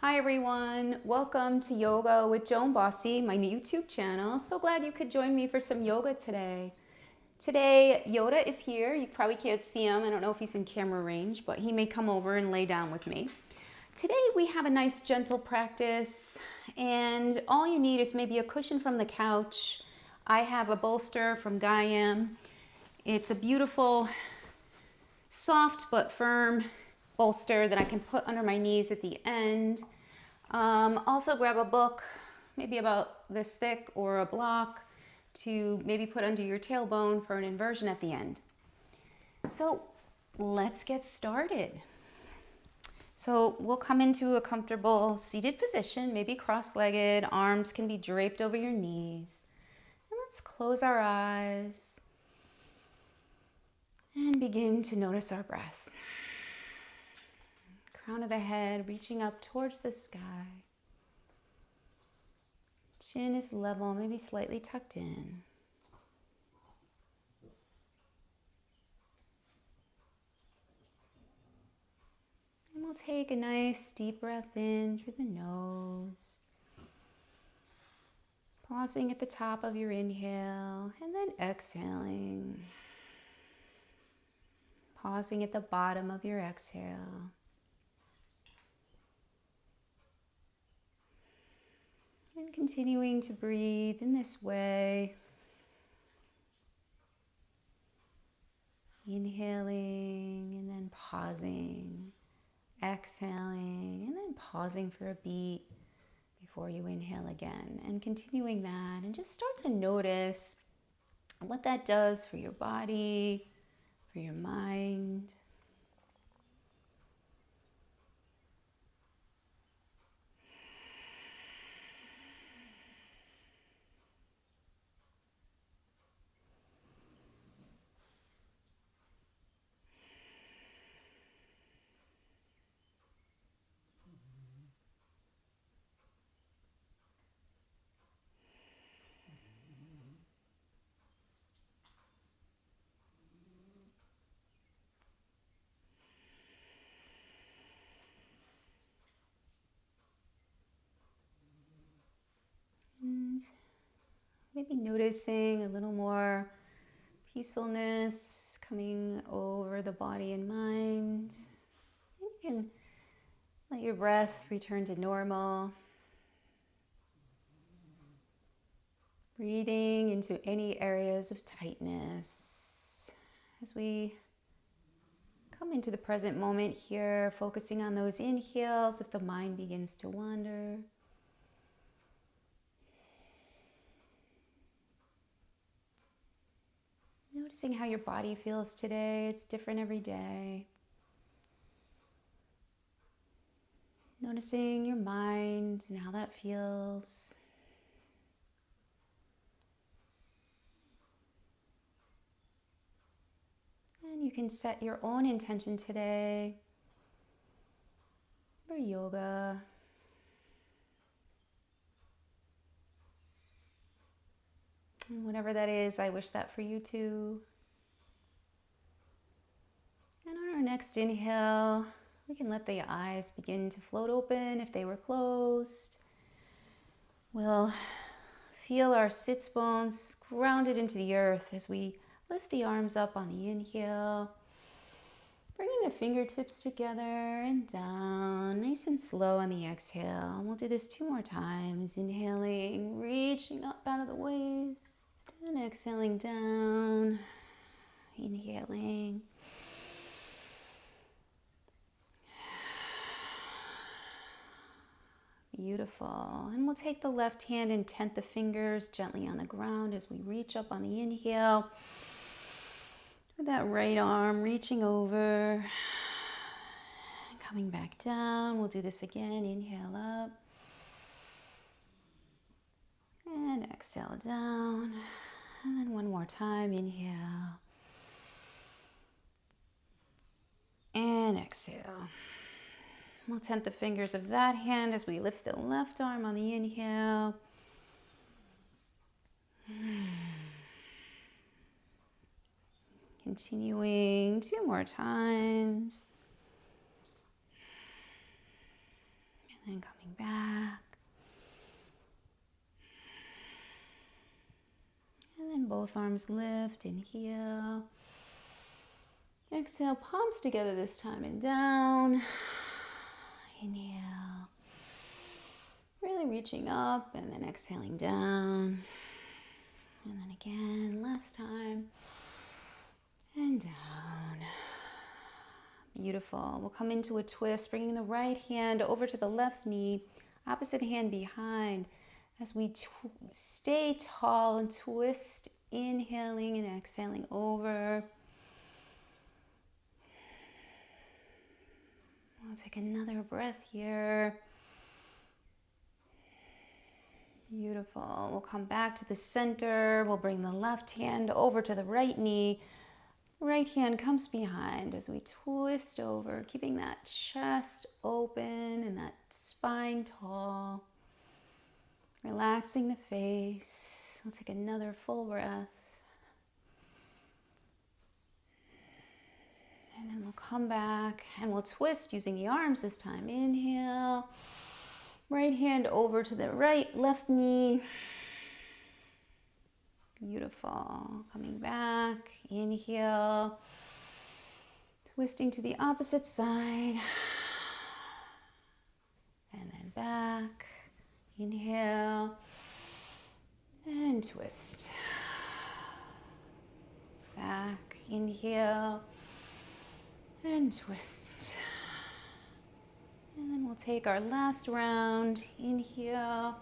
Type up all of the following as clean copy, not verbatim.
Hi everyone, welcome to Yoga with Joan Bossy, my new YouTube channel. So glad you could join me for some yoga today. Today, Yoda is here. You probably can't see him. I don't know if he's in camera range, but he may come over and lay down with me. Today we have a nice gentle practice, and all you need is maybe a cushion from the couch. I have a bolster from Gaiam. It's a beautiful, soft but firm bolster that I can put under my knees at the end. Also grab a book, maybe about this thick, or a block to maybe put under your tailbone for an inversion at the end. So let's get started. So we'll come into a comfortable seated position, maybe cross-legged, arms can be draped over your knees. And let's close our eyes and begin to notice our breath. Crown of the head reaching up towards the sky. Chin is level, maybe slightly tucked in. And we'll take a nice deep breath in through the nose. Pausing at the top of your inhale and then exhaling. Pausing at the bottom of your exhale. And continuing to breathe in this way. Inhaling and then pausing. Exhaling and then pausing for a beat before you inhale again. And continuing that, and just start to notice what that does for your body, for your mind. And maybe noticing a little more peacefulness coming over the body and mind. And you can let your breath return to normal. Breathing into any areas of tightness as we come into the present moment here, focusing on those inhales if the mind begins to wander. Noticing how your body feels today. It's different every day. Noticing your mind and how that feels. And you can set your own intention today for yoga. And whatever that is, I wish that for you too. And on our next inhale, we can let the eyes begin to float open if they were closed. We'll feel our sits bones grounded into the earth as we lift the arms up on the inhale. Bringing the fingertips together and down, nice and slow on the exhale. And we'll do this 2 more times. Inhaling, reaching up out of the waist, and exhaling down. Inhaling. Beautiful. And we'll take the left hand and tent the fingers gently on the ground as we reach up on the inhale. With that right arm reaching over. Coming back down. We'll do this again. Inhale up. And exhale down. And then one more time. Inhale. And exhale. We'll tent the fingers of that hand as we lift the left arm on the inhale. Continuing 2 more times. And coming back. And then both arms lift, inhale. Exhale, palms together this time and down. Inhale. Really reaching up and then exhaling down. And then again, last time. And down. Beautiful. We'll come into a twist, bringing the right hand over to the left knee, opposite hand behind, as we stay tall and twist, inhaling and exhaling over. We'll take another breath here. Beautiful. We'll come back to the center. We'll bring the left hand over to the right knee. Right hand comes behind as we twist over, keeping that chest open and that spine tall. Relaxing the face. We'll take another full breath. And then we'll come back and we'll twist using the arms this time. Inhale. Right hand over to the left knee. Beautiful. Coming back. Inhale. Twisting to the opposite side. And then back. Inhale. And twist. Back. Inhale. And twist. And then we'll take our last round. Inhale.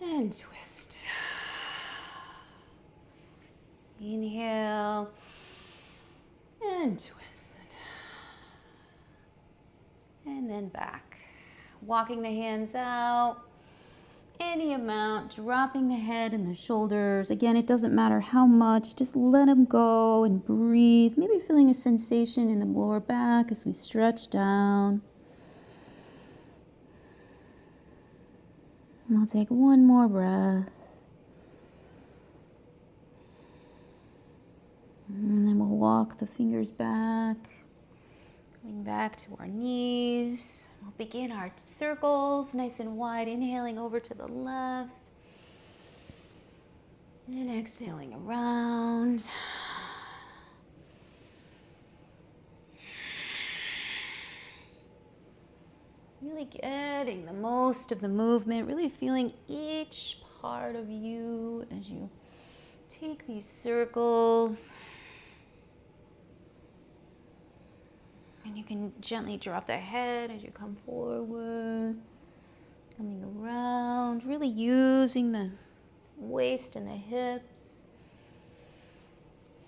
And twist. Inhale. And twist. And then back. Walking the hands out. Any amount, dropping the head and the shoulders. Again, it doesn't matter how much, just let them go and breathe. Maybe feeling a sensation in the lower back as we stretch down. And I'll take one more breath. And then we'll walk the fingers back, coming back to our knees. We'll begin our circles, nice and wide, inhaling over to the left. And exhaling around. Really getting the most of the movement, really feeling each part of you as you take these circles. And you can gently drop the head as you come forward, coming around, really using the waist and the hips,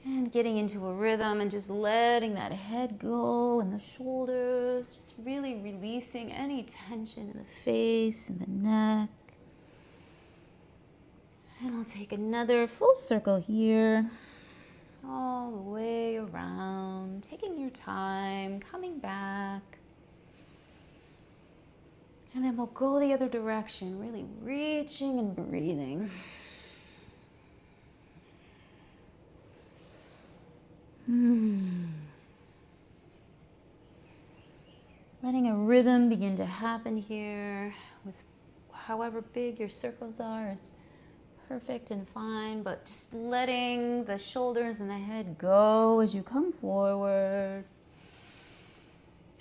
and getting into a rhythm and just letting that head go and the shoulders, just really releasing any tension in the face and the neck. And we'll take another full circle here. All the way around, taking your time, coming back. And then we'll go the other direction, really reaching and breathing. Letting a rhythm begin to happen here with however big your circles are is perfect and fine, but just letting the shoulders and the head go as you come forward.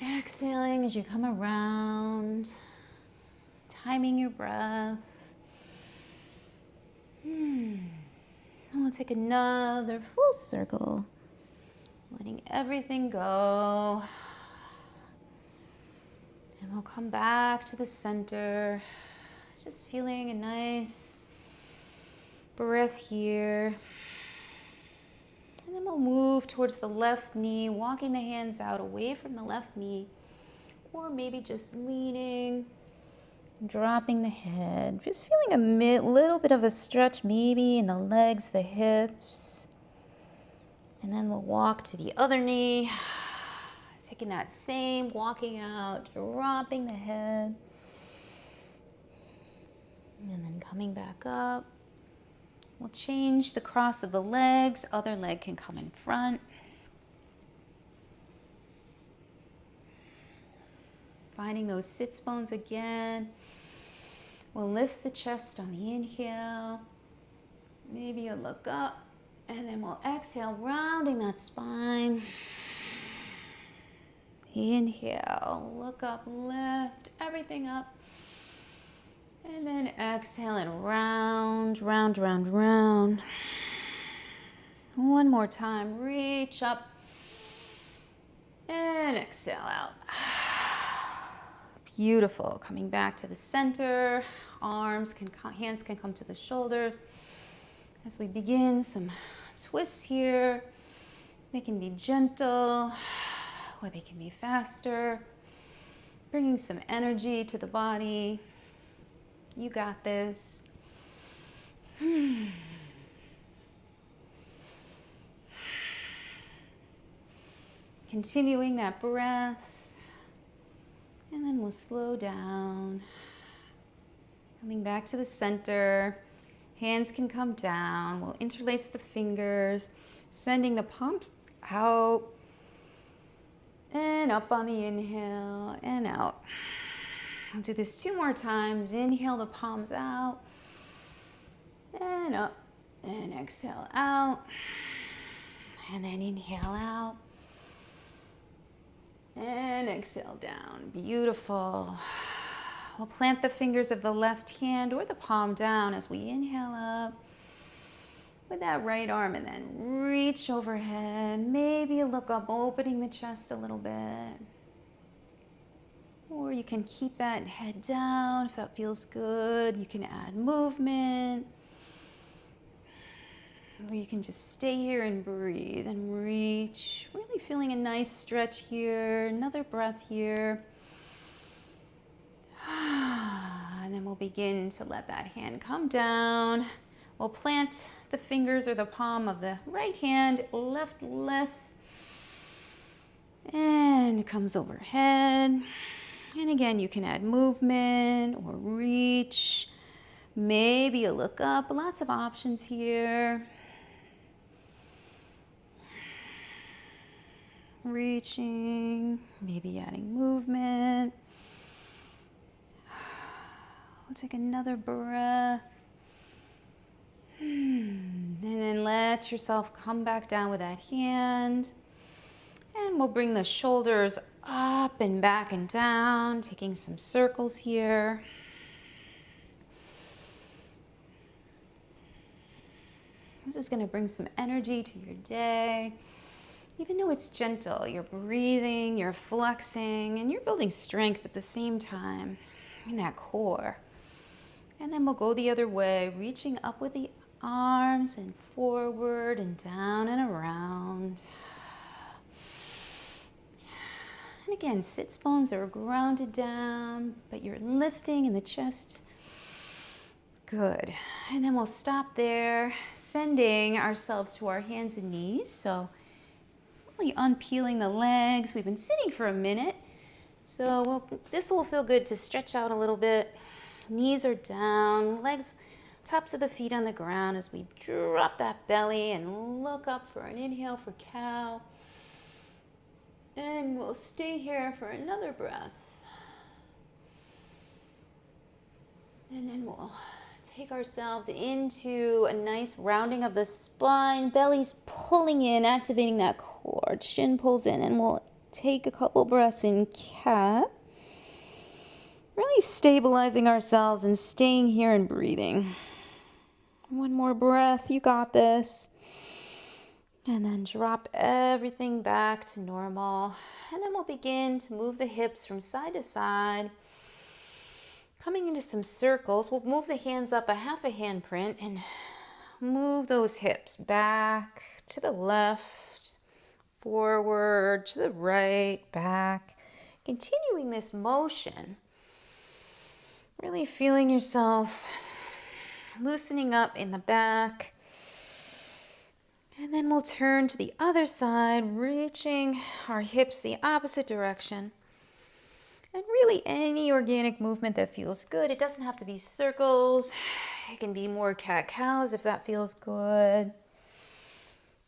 Exhaling as you come around. Timing your breath. And we'll take another full circle. Letting everything go. And we'll come back to the center. Just feeling a nice breath here. And then we'll move towards the left knee, walking the hands out away from the left knee, or maybe just leaning, dropping the head. Just feeling a little bit of a stretch maybe in the legs, the hips. And then we'll walk to the other knee, taking that same walking out, dropping the head. And then coming back up. We'll change the cross of the legs. Other leg can come in front. Finding those sits bones again. We'll lift the chest on the inhale. Maybe you look up, and then we'll exhale, rounding that spine. Inhale, look up, lift everything up. And then exhale and round, round, round, round. One more time, reach up and exhale out. Beautiful. Coming back to the center. Hands can come to the shoulders. As we begin some twists here, they can be gentle or they can be faster. Bringing some energy to the body. You got this. Continuing that breath. And then we'll slow down. Coming back to the center. Hands can come down. We'll interlace the fingers, sending the palms out and up on the inhale and out. I'll do this 2 more times. Inhale the palms out and up and exhale out. And then inhale out and exhale down. Beautiful. We'll plant the fingers of the left hand or the palm down as we inhale up with that right arm and then reach overhead. Maybe look up, opening the chest a little bit. Or you can keep that head down if that feels good. You can add movement. Or you can just stay here and breathe and reach. Really feeling a nice stretch here. Another breath here. And then we'll begin to let that hand come down. We'll plant the fingers or the palm of the right hand. Left lifts and comes overhead. And again, you can add movement or reach. Maybe a look up. Lots of options here. Reaching, maybe adding movement. We'll take another breath. And then let yourself come back down with that hand. And we'll bring the shoulders up and back and down, taking some circles here. This is going to bring some energy to your day. Even though it's gentle, you're breathing, you're flexing, and you're building strength at the same time in that core. And then we'll go the other way, reaching up with the arms and forward and down and around. And again, sits bones are grounded down, but you're lifting in the chest. Good. And then we'll stop there, sending ourselves to our hands and knees. So really unpeeling the legs. We've been sitting for a minute, so this will feel good to stretch out a little bit. Knees are down, legs, tops of the feet on the ground as we drop that belly and look up for an inhale for cow. And we'll stay here for another breath. And then we'll take ourselves into a nice rounding of the spine, belly's pulling in, activating that core, chin pulls in, and we'll take a couple breaths in cat. Really stabilizing ourselves and staying here and breathing. One more breath, you got this. And then drop everything back to normal. And then we'll begin to move the hips from side to side. Coming into some circles, we'll move the hands up a half a handprint and move those hips back to the left, forward, to the right, back. Continuing this motion, really feeling yourself loosening up in the back. And then we'll turn to the other side, reaching our hips the opposite direction. And really any organic movement that feels good. It doesn't have to be circles. It can be more cat-cows if that feels good.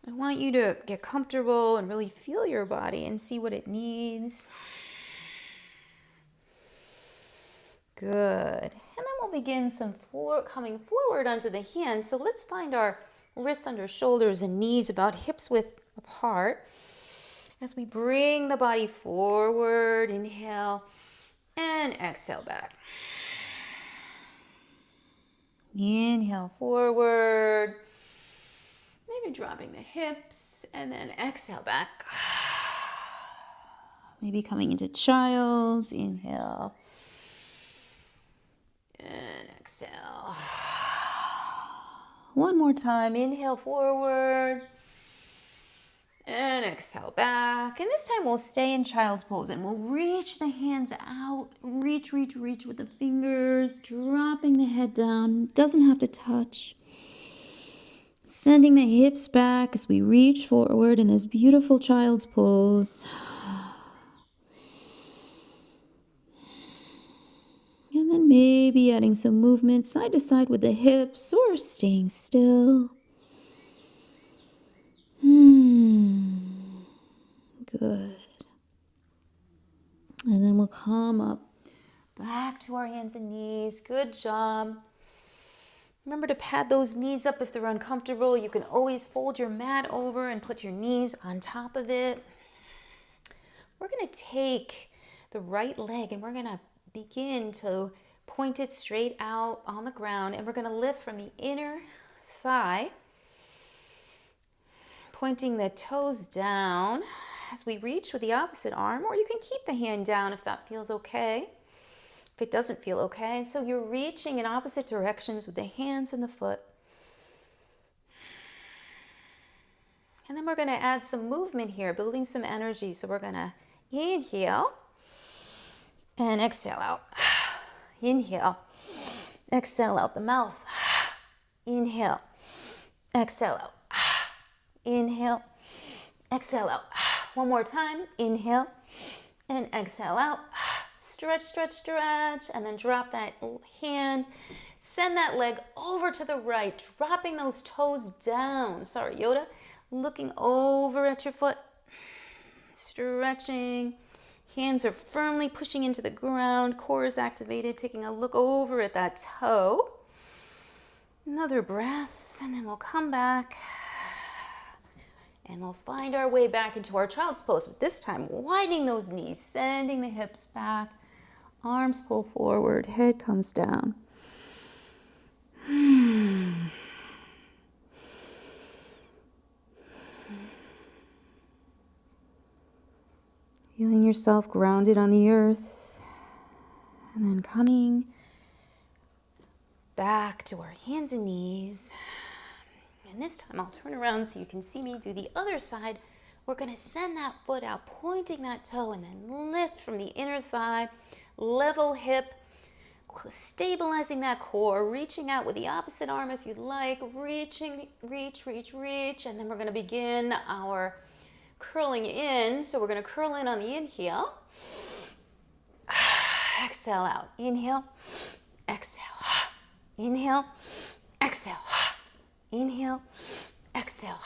I want you to get comfortable and really feel your body and see what it needs. Good. And then we'll begin some coming forward onto the hands. So let's find our wrists under shoulders and knees about hips width apart. As we bring the body forward, inhale and exhale back. Inhale forward, maybe dropping the hips, and then exhale back. Maybe coming into child's, inhale and exhale. One more time, inhale forward and exhale back. And this time we'll stay in child's pose and we'll reach the hands out, reach with the fingers, dropping the head down, doesn't have to touch. Sending the hips back as we reach forward in this beautiful child's pose. And then maybe adding some movement side to side with the hips or staying still. Good. And then we'll come up back to our hands and knees. Good job. Remember to pad those knees up if they're uncomfortable. You can always fold your mat over and put your knees on top of it. We're going to take the right leg and we're going to begin to point it straight out on the ground, and we're going to lift from the inner thigh, pointing the toes down as we reach with the opposite arm, or you can keep the hand down if that feels okay, if it doesn't feel okay. So you're reaching in opposite directions with the hands and the foot. And then we're going to add some movement here, building some energy. So we're going to inhale and exhale out. Inhale, exhale out the mouth. Inhale, exhale out. Inhale, exhale out. One more time. Inhale and exhale out. Stretch, stretch, stretch, and then drop that hand. Send that leg over to the right, dropping those toes down. Sorry, Yoda. Looking over at your foot. Stretching. Hands are firmly pushing into the ground. Core is activated. Taking a look over at that toe. Another breath, and then we'll come back. And we'll find our way back into our child's pose. But this time, widening those knees, sending the hips back. Arms pull forward, head comes down. Feeling yourself grounded on the earth. And then coming back to our hands and knees. And this time I'll turn around so you can see me do the other side. We're going to send that foot out, pointing that toe, and then lift from the inner thigh, level hip, stabilizing that core, reaching out with the opposite arm if you'd like, reaching, reach, and then we're going to begin our curling in. So we're going to curl in on the inhale, exhale out, inhale, exhale, inhale, exhale, inhale, exhale,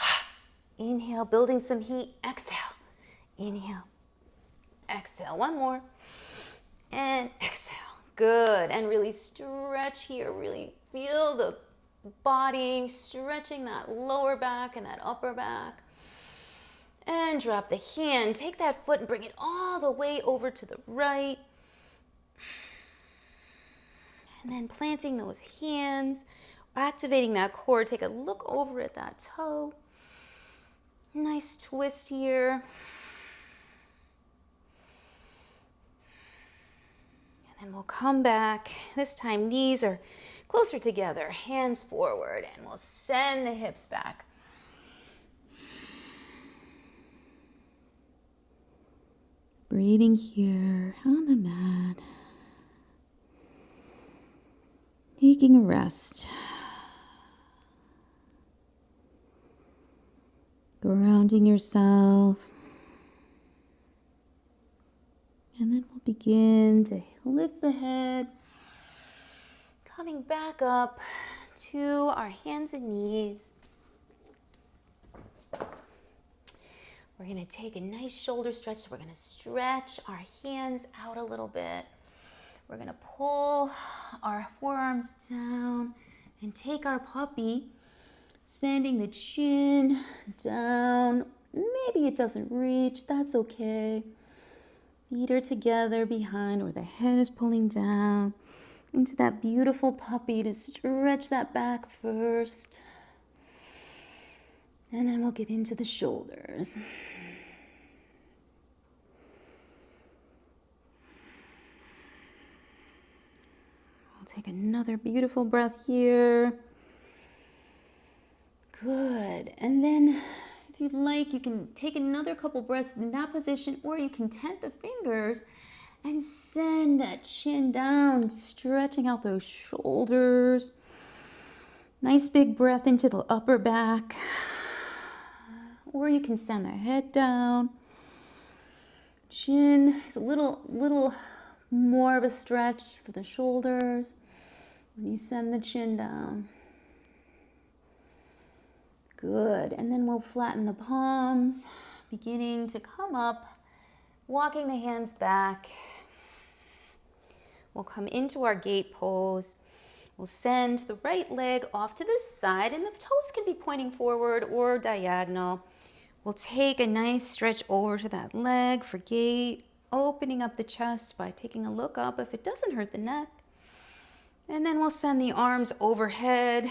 inhale, building some heat, exhale, inhale, exhale, one more, and exhale. Good. And really stretch here. Really feel the body stretching that lower back and that upper back. And drop the hand. Take that foot and bring it all the way over to the right. And then planting those hands, activating that core. Take a look over at that toe. Nice twist here. And we'll come back. This time knees are closer together, hands forward, and we'll send the hips back. Breathing here on the mat. Taking a rest. Grounding yourself. And then we'll begin to lift the head, coming back up to our hands and knees. We're going to take a nice shoulder stretch. So we're going to stretch our hands out a little bit. We're gonna pull our forearms down and take our puppy, sending the chin down. Maybe it doesn't reach, that's okay. Feet are together behind, or the head is pulling down into that beautiful puppy to stretch that back first. And then we'll get into the shoulders. We'll take another beautiful breath here. Good. And then if you'd like, you can take another couple breaths in that position, or you can tent the fingers and send that chin down, stretching out those shoulders. Nice big breath into the upper back. Or you can send the head down. Chin is a little more of a stretch for the shoulders when you send the chin down. Good. And then we'll flatten the palms, beginning to come up, walking the hands back. We'll come into our gate pose. We'll send the right leg off to the side, and the toes can be pointing forward or diagonal. We'll take a nice stretch over to that leg for gate, opening up the chest by taking a look up if it doesn't hurt the neck. And then we'll send the arms overhead,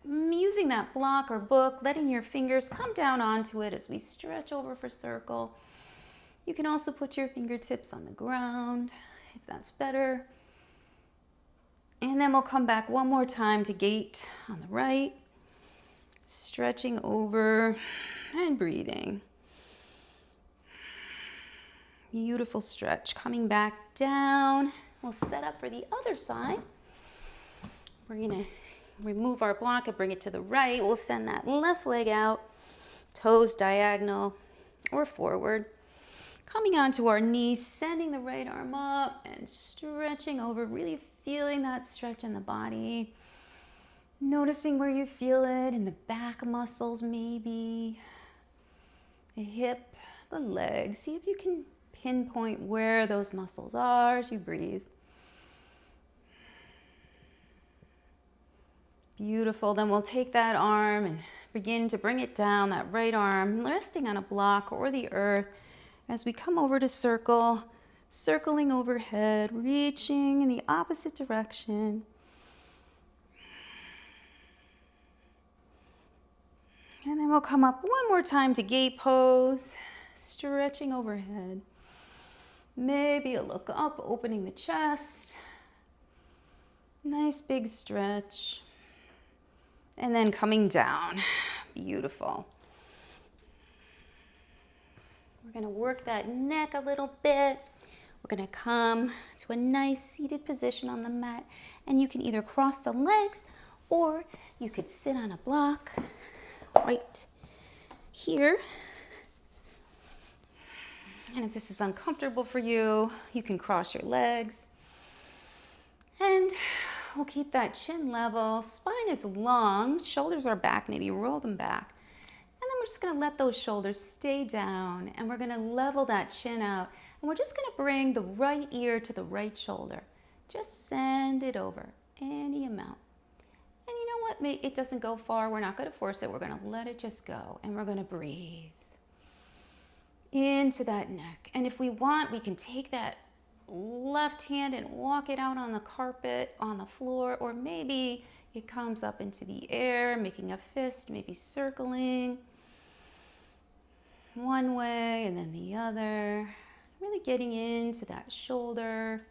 using that block or book, letting your fingers come down onto it as we stretch over for circle. You can also put your fingertips on the ground if that's better. And then we'll come back one more time to gate on the right, stretching over and breathing. Beautiful stretch. Coming back down, we'll set up for the other side. We're gonna remove our block and bring it to the right. We'll send that left leg out, toes diagonal or forward. Coming onto our knees, sending the right arm up and stretching over, really feeling that stretch in the body. Noticing where you feel it in the back muscles, maybe the hip, the leg. See if you can pinpoint where those muscles are as you breathe. Beautiful. Then we'll take that arm and begin to bring it down, that right arm, resting on a block or the earth as we come over to circle, circling overhead, reaching in the opposite direction. And then we'll come up one more time to gate pose, stretching overhead. Maybe a look up, opening the chest. Nice big stretch. And then coming down. Beautiful. We're going to work that neck a little bit. We're going to come to a nice seated position on the mat. And you can either cross the legs or you could sit on a block right here. And if this is uncomfortable for you, you can cross your legs. And we'll keep that chin level. Spine is long, shoulders are back, maybe roll them back. And then we're just gonna let those shoulders stay down, and we're gonna level that chin out. And we're just gonna bring the right ear to the right shoulder. Just send it over, any amount. And you know what, it doesn't go far, we're not gonna force it, we're gonna let it just go, and we're gonna breathe into that neck. And if we want, we can take that left hand and walk it out on the carpet, on the floor, or maybe it comes up into the air, making a fist, maybe circling one way and then the other. Really getting into that shoulder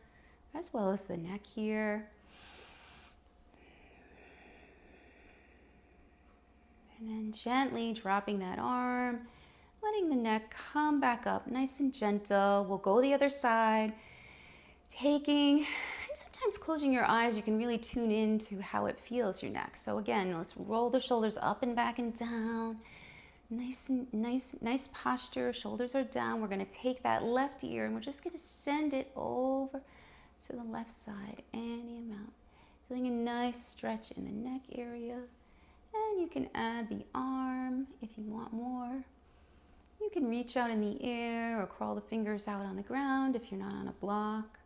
as well as the neck here. And then gently dropping that arm, letting the neck come back up nice and gentle. We'll go the other side. Taking, and sometimes closing your eyes, you can really tune into how it feels, your neck. So again, let's roll the shoulders up and back and down. Nice posture, shoulders are down. We're gonna take that left ear and we're just gonna send it over to the left side, any amount. Feeling a nice stretch in the neck area. And you can add the arm if you want more. You can reach out in the air or crawl the fingers out on the ground if you're not on a block.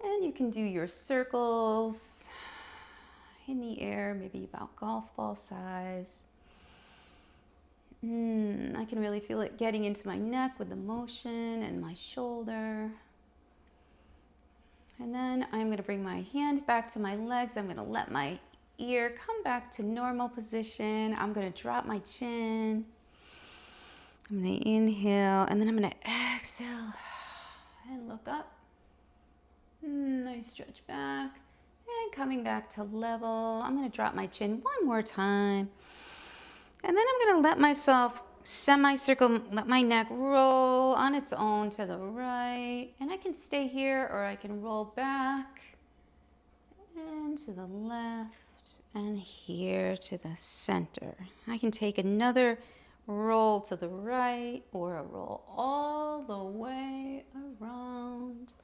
And you you can do your circles in the air, maybe about golf ball size. I can really feel it getting into my neck with the motion and my shoulder. And then I'm going to bring my hand back to my legs. I'm going to let my ear come back to normal position. I'm going to drop my chin. I'm going to inhale, and then I'm going to exhale and look up. I stretch back and coming back to level. I'm going to drop my chin one more time. And then I'm going to let myself semicircle, let my neck roll on its own to the right. And I can stay here, or I can roll back and to the left and here to the center. I can take another roll to the right or a roll all the way around.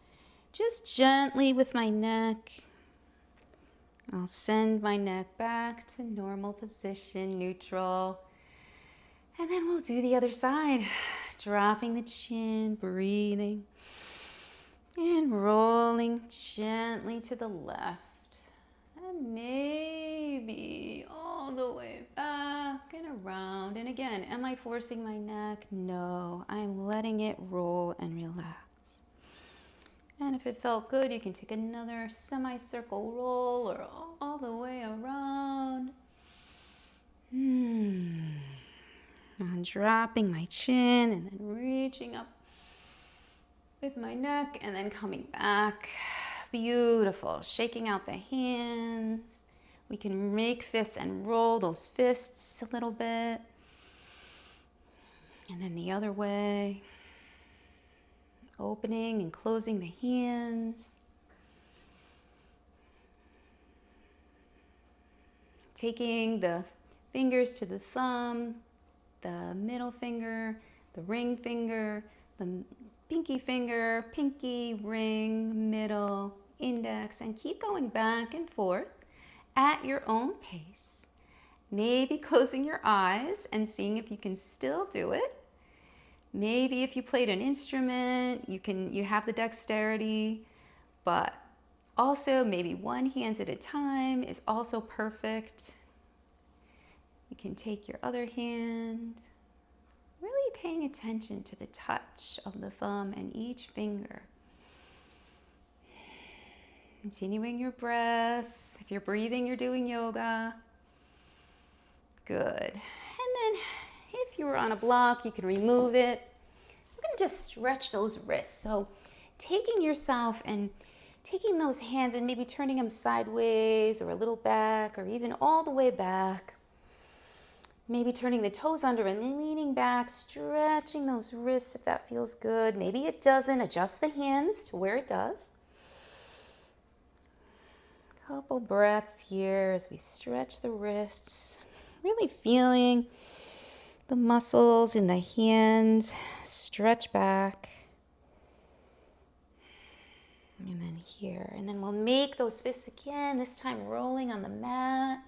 Just gently with my neck. I'll send my neck back to normal position, neutral. And then we'll do the other side. Dropping the chin, breathing, and rolling gently to the left. And maybe all the way back and around. And again, am I forcing my neck? No, I'm letting it roll and relax. And if it felt good, you can take another semicircle roll or all the way around. I'm dropping my chin and then reaching up with my neck and then coming back. Beautiful. Shaking out the hands. We can make fists and roll those fists a little bit. And then the other way. Opening and closing the hands. Taking the fingers to the thumb, the middle finger, the ring finger, the pinky finger, pinky, ring, middle, index, and keep going back and forth at your own pace. Maybe closing your eyes and seeing if you can still do it. Maybe if you played an instrument, you have the dexterity, but also maybe one hand at a time is also perfect. You can take your other hand, really paying attention to the touch of the thumb and each finger. Continuing your breath. If you're breathing, you're doing yoga. Good. And then if you were on a block, you can remove it. We're going to just stretch those wrists. So taking yourself and taking those hands and maybe turning them sideways or a little back or even all the way back. Maybe turning the toes under and leaning back, stretching those wrists if that feels good. Maybe it doesn't. Adjust the hands to where it does. Couple breaths here as we stretch the wrists. Really feeling the muscles in the hand stretch back. And then here. And then we'll make those fists again, this time rolling on the mat.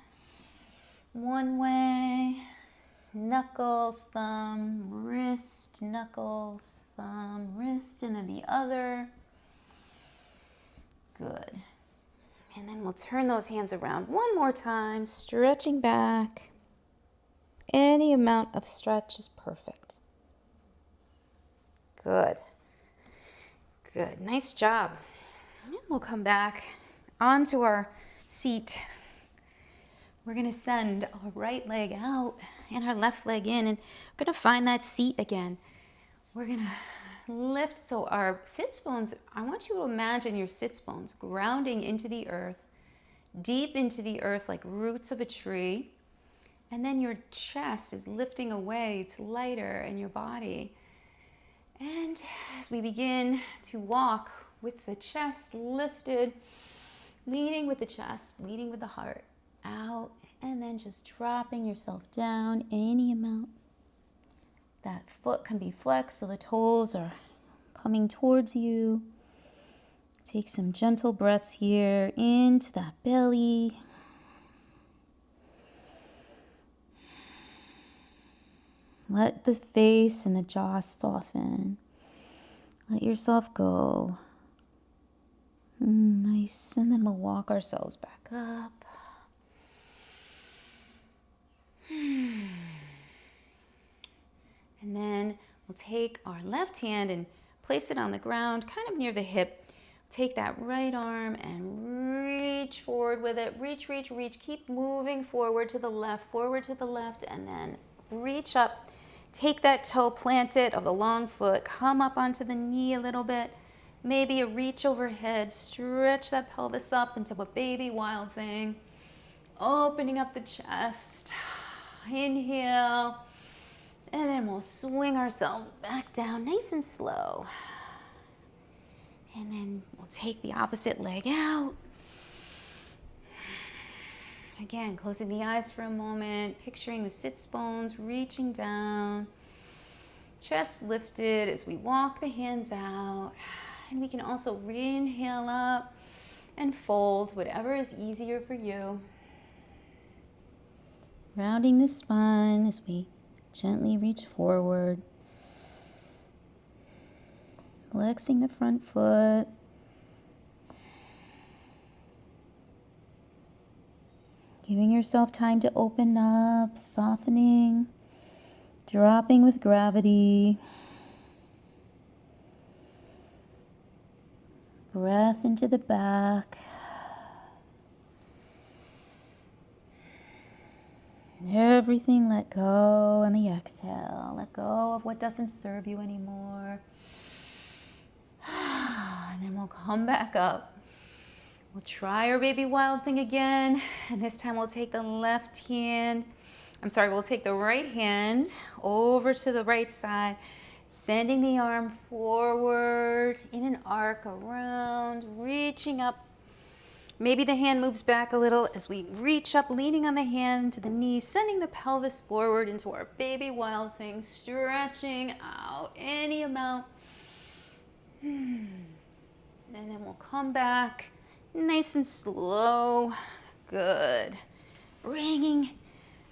One way. Knuckles, thumb, wrist, knuckles, thumb, wrist, and then the other. Good. And then we'll turn those hands around one more time, stretching back. Any amount of stretch is perfect. Good. Good. Nice job. And we'll come back onto our seat. We're going to send our right leg out and our left leg in, and we're going to find that seat again. We're going to lift, so our sits bones, I want you to imagine your sits bones grounding into the earth, deep into the earth like roots of a tree, and then your chest is lifting away, it's lighter in your body. And as we begin to walk with the chest lifted, leading with the chest, leading with the heart, out, and then just dropping yourself down any amount. That foot can be flexed so the toes are coming towards you. Take some gentle breaths here into that belly. Let the face and the jaw soften. Let yourself go. Nice. release, and then we'll walk ourselves back up. And then we'll take our left hand and place it on the ground, kind of near the hip. Take that right arm and reach forward with it. Reach, reach, reach. Keep moving forward to the left, and then reach up. Take that toe, plant it of the long foot. Come up onto the knee a little bit. Maybe a reach overhead. Stretch that pelvis up into a baby wild thing. Opening up the chest. Inhale. And then we'll swing ourselves back down nice and slow. And then we'll take the opposite leg out. Again, closing the eyes for a moment, picturing the sits bones reaching down. Chest lifted as we walk the hands out. And we can also re-inhale up and fold, whatever is easier for you. Rounding the spine as we gently reach forward. Flexing the front foot. Giving yourself time to open up, softening, dropping with gravity. Breath into the back. Everything let go on the exhale. Let go of what doesn't serve you anymore. And then we'll come back up. We'll try our baby wild thing again. And this time we'll take the we'll take the right hand over to the right side, sending the arm forward in an arc around, reaching up. Maybe the hand moves back a little as we reach up, leaning on the hand to the knee, sending the pelvis forward into our baby wild thing, stretching out any amount. And then we'll come back nice and slow. Good. Bringing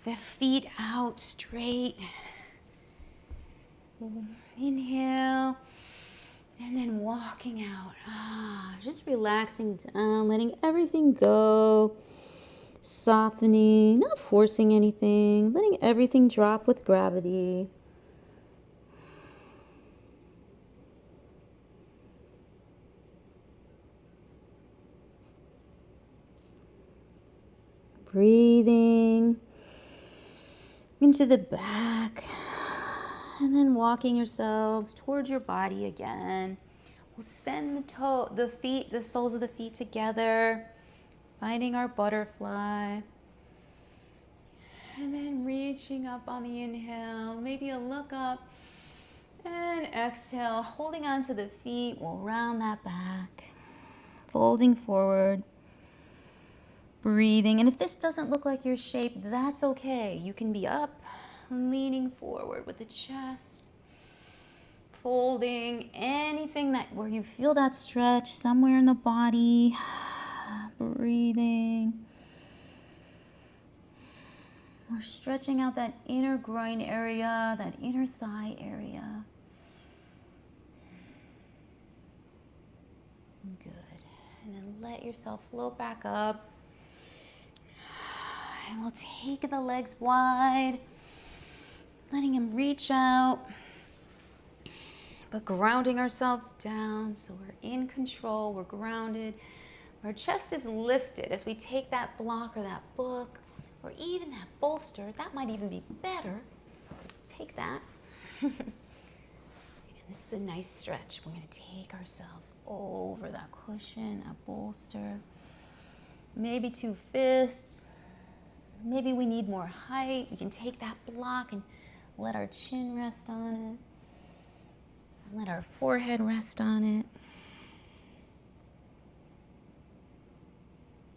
the feet out straight. Inhale. And then walking out. Just relaxing down, letting everything go. Softening, not forcing anything. Letting everything drop with gravity. Breathing into the back, and then walking yourselves towards your body again. We'll send the soles of the feet together, finding our butterfly, and then reaching up on the inhale. Maybe a look up, and exhale, holding on to the feet. We'll round that back, folding forward. Breathing, and if this doesn't look like your shape, that's okay. You can be up, leaning forward with the chest, folding, anything where you feel that stretch somewhere in the body. Breathing. We're stretching out that inner groin area, that inner thigh area. Good. And then let yourself float back up. And we'll take the legs wide, letting them reach out, but grounding ourselves down so we're in control, we're grounded. Our chest is lifted as we take that block or that book or even that bolster. That might even be better. Take that. And this is a nice stretch. We're going to take ourselves over that cushion, that bolster. Maybe 2 fists. Maybe we need more height. We can take that block and let our chin rest on it. And let our forehead rest on it.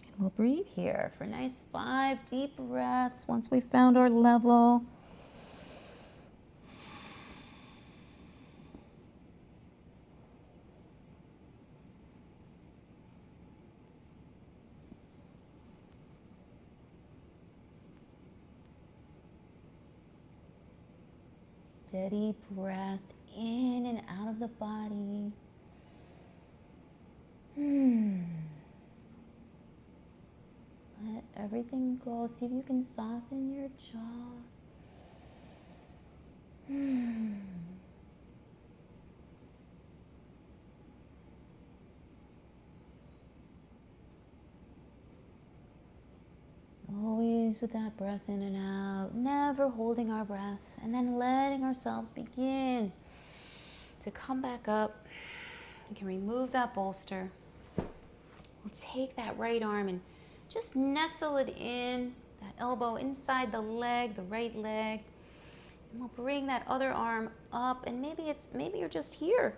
And we'll breathe here for a nice 5 deep breaths once we've found our level. Steady breath in and out of the body. everything go. See if you can soften your jaw. Always with that breath in and out, never holding our breath, and then letting ourselves begin to come back up. You can remove that bolster. We'll take that right arm and just nestle it in, that elbow inside the leg, the right leg. And we'll bring that other arm up, and maybe you're just here.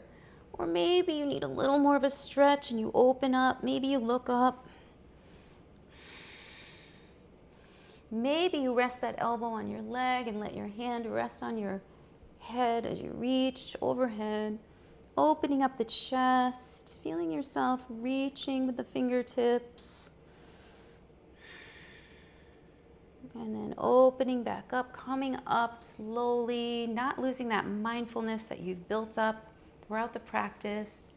Or maybe you need a little more of a stretch and you open up, maybe you look up. Maybe you rest that elbow on your leg and let your hand rest on your head as you reach overhead, opening up the chest, feeling yourself reaching with the fingertips. And then opening back up, coming up slowly, not losing that mindfulness that you've built up throughout the practice.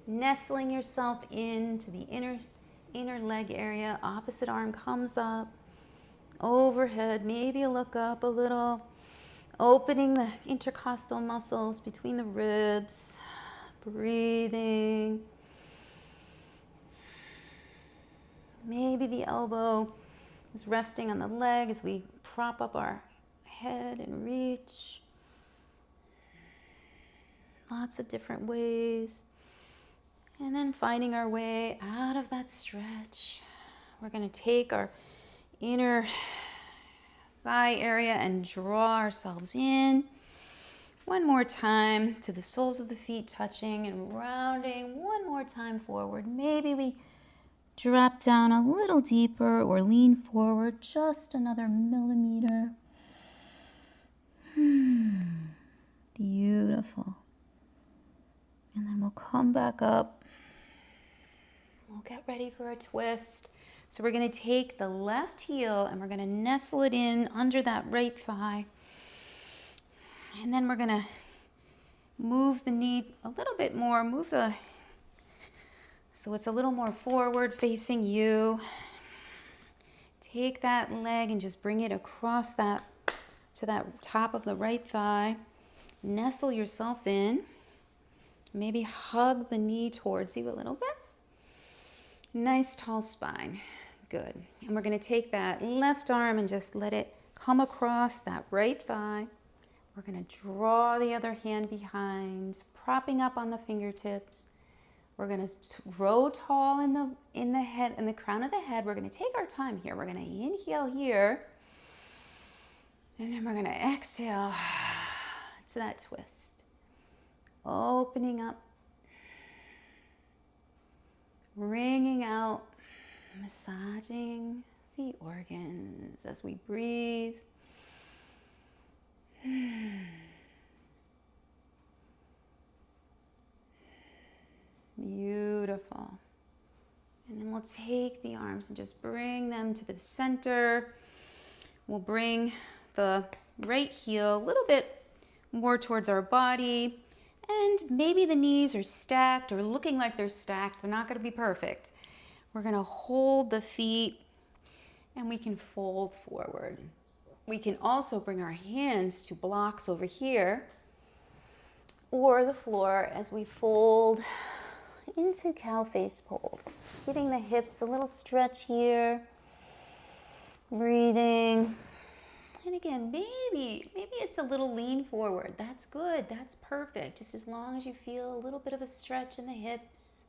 Nestling yourself into the inner leg area. Opposite arm comes up, overhead, maybe a look up a little. Opening the intercostal muscles between the ribs. Breathing. Maybe the elbow is resting on the leg as we prop up our head and reach. Lots of different ways. And then finding our way out of that stretch. We're going to take our inner thigh area and draw ourselves in. One more time to the soles of the feet touching and rounding. One more time forward. Maybe we drop down a little deeper or lean forward just another millimeter. Beautiful. And then we'll come back up. We'll get ready for a twist. So we're going to take the left heel and we're going to nestle it in under that right thigh. And then we're going to move the knee a little bit more, so it's a little more forward facing you. Take that leg and just bring it across to that top of the right thigh. Nestle yourself in. Maybe hug the knee towards you a little bit. Nice tall spine. Good. And we're going to take that left arm and just let it come across that right thigh. We're going to draw the other hand behind, propping up on the fingertips. We're going to grow tall in the head, in the crown of the head. We're going to take our time here. We're going to inhale here. And then we're going to exhale to that twist. Opening up. Wringing out. Massaging the organs as we breathe. Beautiful. And then we'll take the arms and just bring them to the center. We'll bring the right heel a little bit more towards our body. And maybe the knees are stacked or looking like they're stacked. They're not going to be perfect. We're going to hold the feet and we can fold forward. We can also bring our hands to blocks over here or the floor as we fold into cow face pose. Giving the hips a little stretch here. Breathing. And again, maybe it's a little lean forward. That's good. That's perfect. Just as long as you feel a little bit of a stretch in the hips.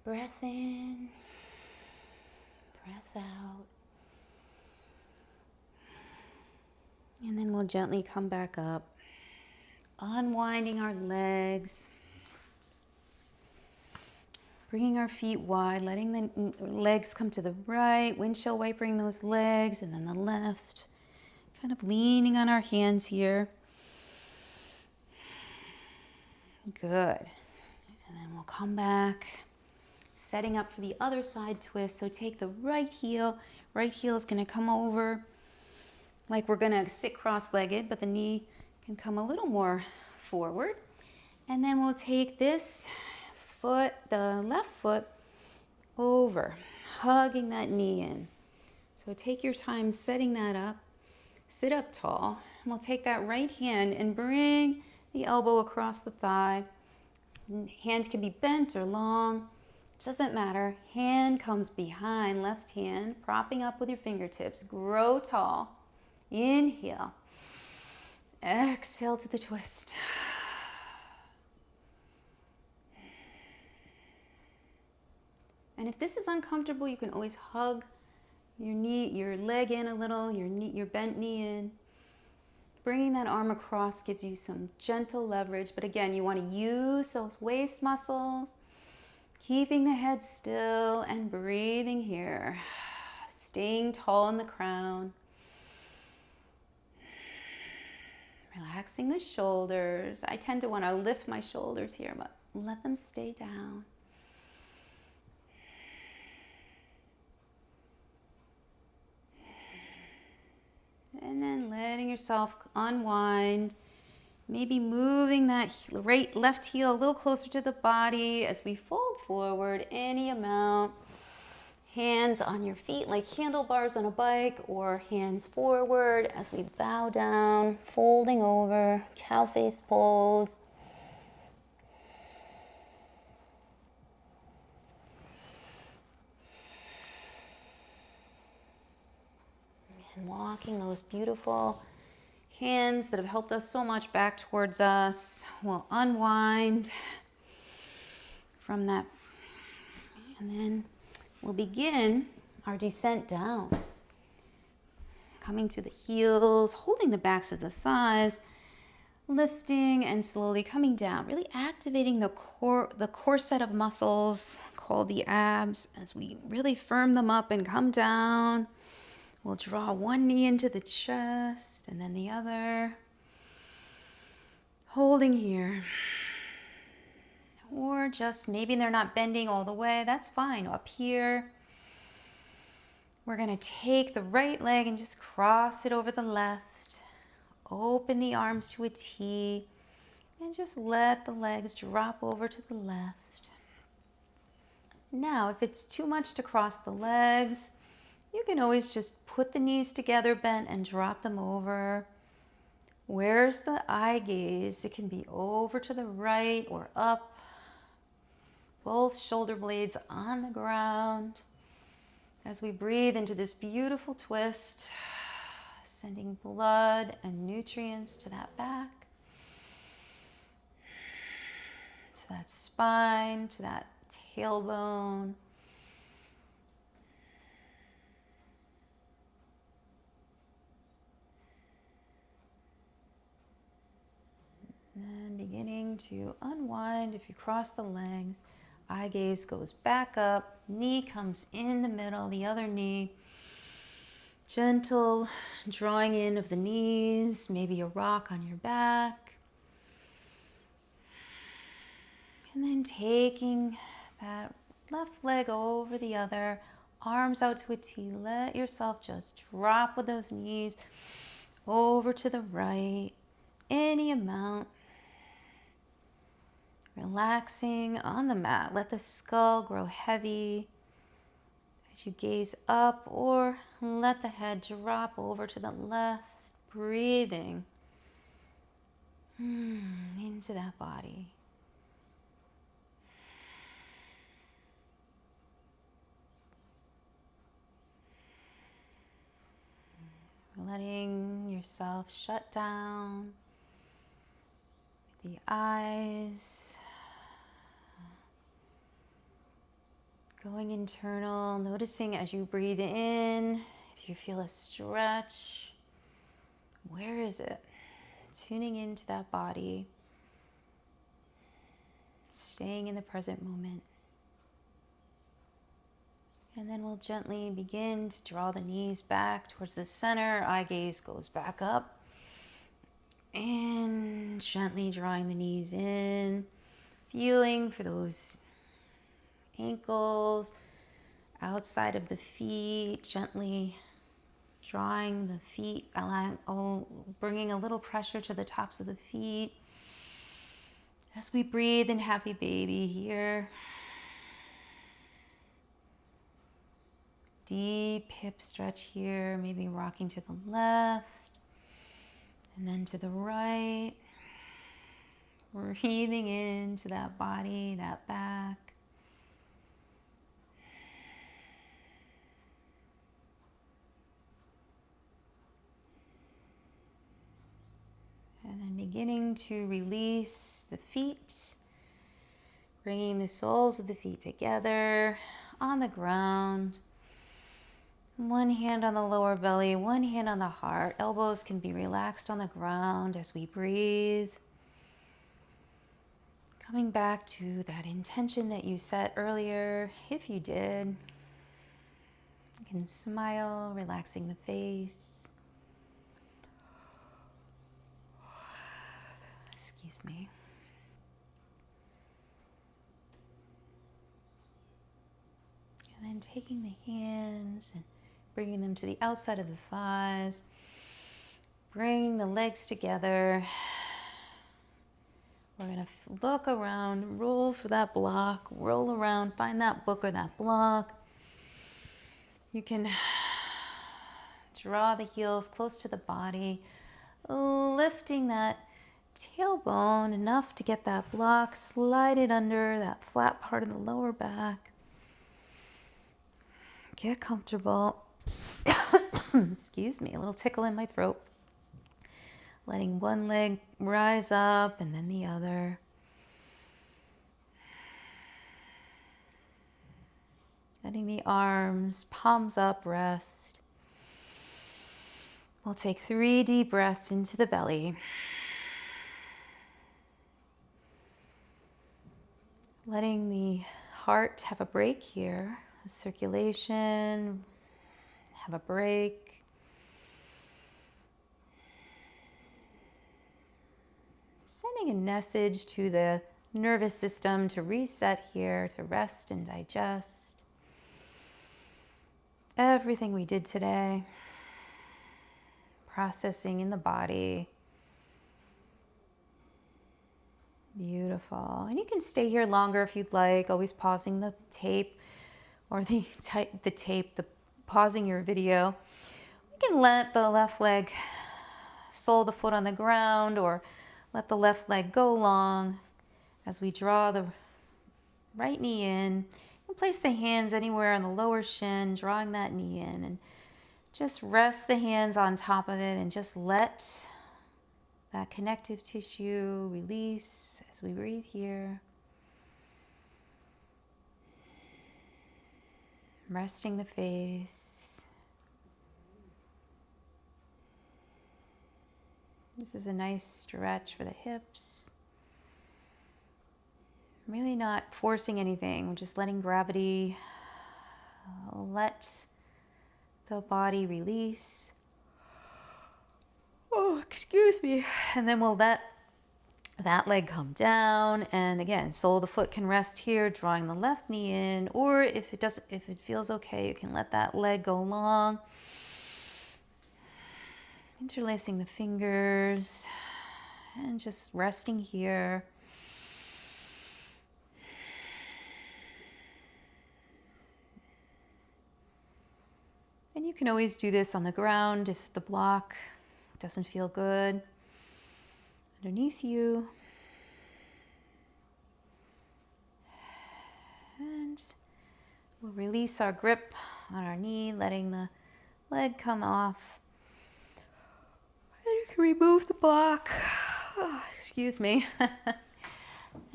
Breath in. Breath out. And then we'll gently come back up. Unwinding our legs. Bringing our feet wide, letting the legs come to the right, windshield wipering those legs, and then the left. Kind of leaning on our hands here. Good. And then we'll come back, setting up for the other side twist. So take the right heel. Right heel is going to come over like we're going to sit cross-legged, but the knee can come a little more forward. And then we'll take this foot, the left foot, over, hugging that knee in. So take your time setting that up. Sit up tall. And we'll take that right hand and bring the elbow across the thigh. Hand can be bent or long. Doesn't matter. Hand comes behind left hand, propping up with your fingertips. Grow tall. Inhale. Exhale to the twist. And if this is uncomfortable, you can always hug your knee, your leg in a little, your bent knee in. Bringing that arm across gives you some gentle leverage, but again, you want to use those waist muscles, keeping the head still and breathing here. Staying tall in the crown. Relaxing the shoulders. I tend to want to lift my shoulders here, but let them stay down. And then letting yourself unwind. Maybe moving that left heel a little closer to the body as we fold forward any amount. Hands on your feet like handlebars on a bike, or hands forward as we bow down, folding over, cow face pose. And walking those beautiful hands that have helped us so much back towards us. We'll unwind from that. And then we'll begin our descent down. Coming to the heels, holding the backs of the thighs, lifting and slowly coming down, really activating the core set of muscles called the abs as we really firm them up and come down. We'll draw one knee into the chest and then the other. Holding here. Or just maybe they're not bending all the way. That's fine. Up here. We're going to take the right leg and just cross it over the left. Open the arms to a T. And just let the legs drop over to the left. Now, if it's too much to cross the legs, you can always just put the knees together bent and drop them over. Where's the eye gaze? It can be over to the right or up. Both shoulder blades on the ground. As we breathe into this beautiful twist, sending blood and nutrients to that back, to that spine, to that tailbone. And beginning to unwind. If you cross the legs, eye gaze goes back up, knee comes in the middle, the other knee. Gentle drawing in of the knees, maybe a rock on your back. And then taking that left leg over the other, arms out to a T. Let yourself just drop with those knees over to the right, any amount. Relaxing on the mat. Let the skull grow heavy as you gaze up, or let the head drop over to the left. Breathing into that body. Letting yourself shut down the eyes. Going internal, noticing as you breathe in, if you feel a stretch, where is it? Tuning into that body, staying in the present moment. And then we'll gently begin to draw the knees back towards the center. Eye gaze goes back up. And gently drawing the knees in, feeling for those ankles, outside of the feet, gently drawing the feet, bringing a little pressure to the tops of the feet. As we breathe in happy baby here. Deep hip stretch here, maybe rocking to the left and then to the right. Breathing into that body, that back. And then beginning to release the feet, bringing the soles of the feet together on the ground. One hand on the lower belly, one hand on the heart. Elbows can be relaxed on the ground as we breathe. Coming back to that intention that you set earlier, if you did. You can smile, relaxing the face. Excuse me. And then taking the hands and bringing them to the outside of the thighs. Bringing the legs together. We're going to look around, roll for that block, roll around, find that book or that block. You can draw the heels close to the body, lifting that tailbone enough to get that block, slide it under that flat part of the lower back. Get comfortable. Excuse me, a little tickle in my throat. Letting one leg rise up and then the other. Letting the arms, palms up, rest. We'll take 3 deep breaths into the belly. Letting the heart have a break here. The circulation, have a break. Sending a message to the nervous system to reset here, to rest and digest everything we did today. Processing in the body. Beautiful. And you can stay here longer if you'd like, always pausing the tape or pausing your video. You can let the left leg sole the foot on the ground or let the left leg go long as we draw the right knee in. You can place the hands anywhere on the lower shin, drawing that knee in, and just rest the hands on top of it and just let that connective tissue release as we breathe here. Resting the face. This is a nice stretch for the hips. Really not forcing anything, we're just letting gravity let the body release. Oh, excuse me. And then we'll let that leg come down. And again, sole of the foot can rest here, drawing the left knee in. Or if it feels okay, you can let that leg go long. Interlacing the fingers and just resting here. And you can always do this on the ground if the block doesn't feel good. Underneath you. And we'll release our grip on our knee, letting the leg come off. And you can remove the block. Oh, excuse me.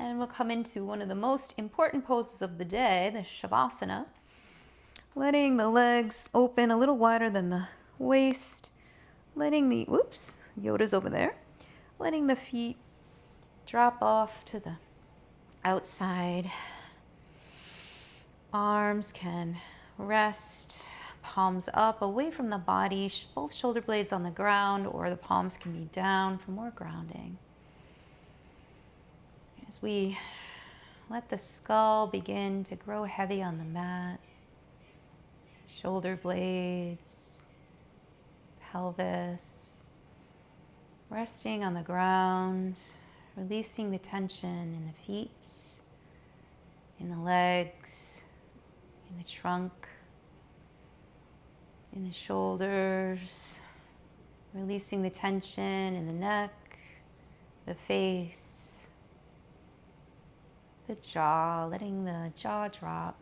And we'll come into one of the most important poses of the day, the Shavasana. Letting the legs open a little wider than the waist. Letting the, whoops, Yoda's over there. Letting the feet drop off to the outside. Arms can rest, palms up, away from the body, both shoulder blades on the ground, or the palms can be down for more grounding. As we let the skull begin to grow heavy on the mat. Shoulder blades, pelvis, resting on the ground, releasing the tension in the feet, in the legs, in the trunk. in the shoulders, releasing the tension in the neck, the face, the jaw, letting the jaw drop,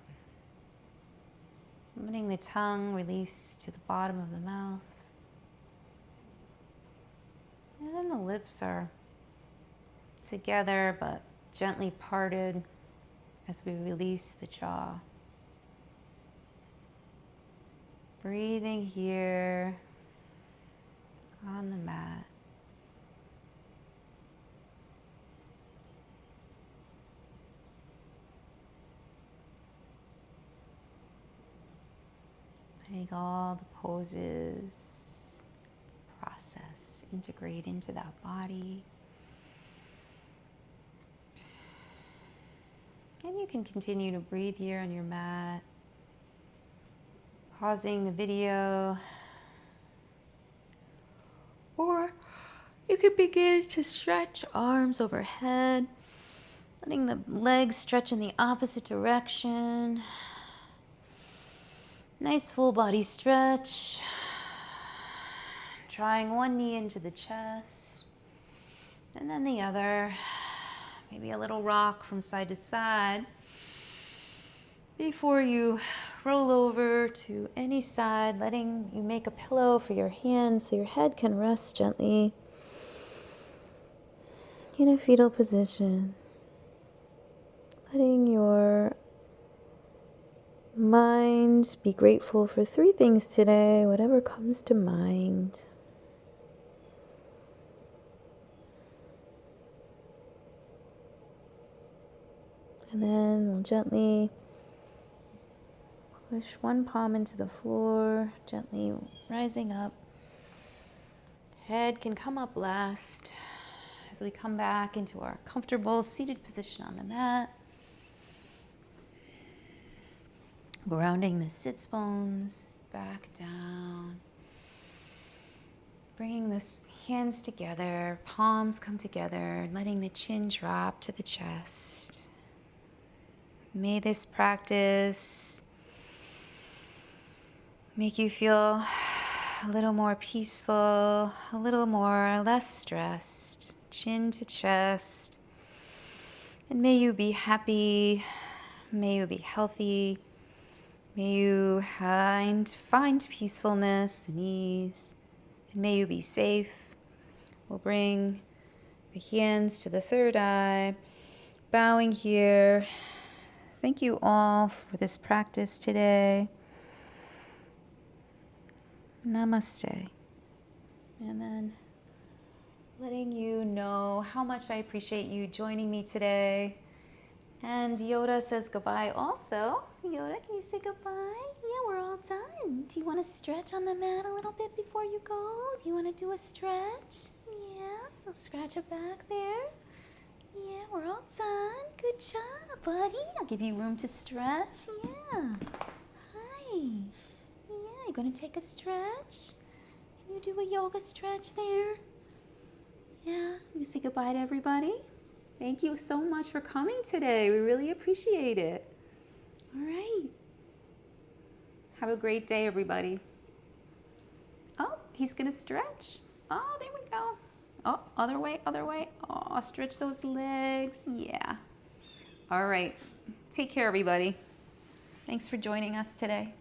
letting the tongue release to the bottom of the mouth. And then the lips are together but gently parted as we release the jaw. Breathing here on the mat. Letting all the poses, process, integrate into that body. And you can continue to breathe here on your mat, pausing the video, or you could begin to stretch arms overhead, letting the legs stretch in the opposite direction. Nice full body stretch. Drawing one knee into the chest, and then the other. Maybe a little rock from side to side before you roll over to any side, letting you make a pillow for your hands so your head can rest gently in a fetal position. Letting your mind be grateful for 3 things today, whatever comes to mind. And then we'll gently push one palm into the floor, gently rising up. Head can come up last as we come back into our comfortable seated position on the mat. Grounding the sits bones back down. Bringing the hands together, palms come together, letting the chin drop to the chest. May this practice make you feel a little more peaceful, a little more less stressed, chin to chest. And may you be happy, may you be healthy, may you find peacefulness and ease, and may you be safe. We'll bring the hands to the third eye, bowing here. Thank you all for this practice today. Namaste. And then letting you know how much I appreciate you joining me today. And Yoda says goodbye also. Yoda, can you say goodbye? Yeah, we're all done. Do you want to stretch on the mat a little bit before you go? Do you want to do a stretch? Yeah, I'll scratch your back there. Yeah, we're all done. Good job, buddy. I'll give you room to stretch. Yeah. Hi. Yeah, you gonna take a stretch? Can you do a yoga stretch there? Yeah, you say goodbye to everybody. Thank you so much for coming today. We really appreciate it. All right. Have a great day, everybody. Oh, he's gonna stretch. Oh, there we go. Oh, other way, other way. Oh, stretch those legs. Yeah. All right. Take care, everybody. Thanks for joining us today.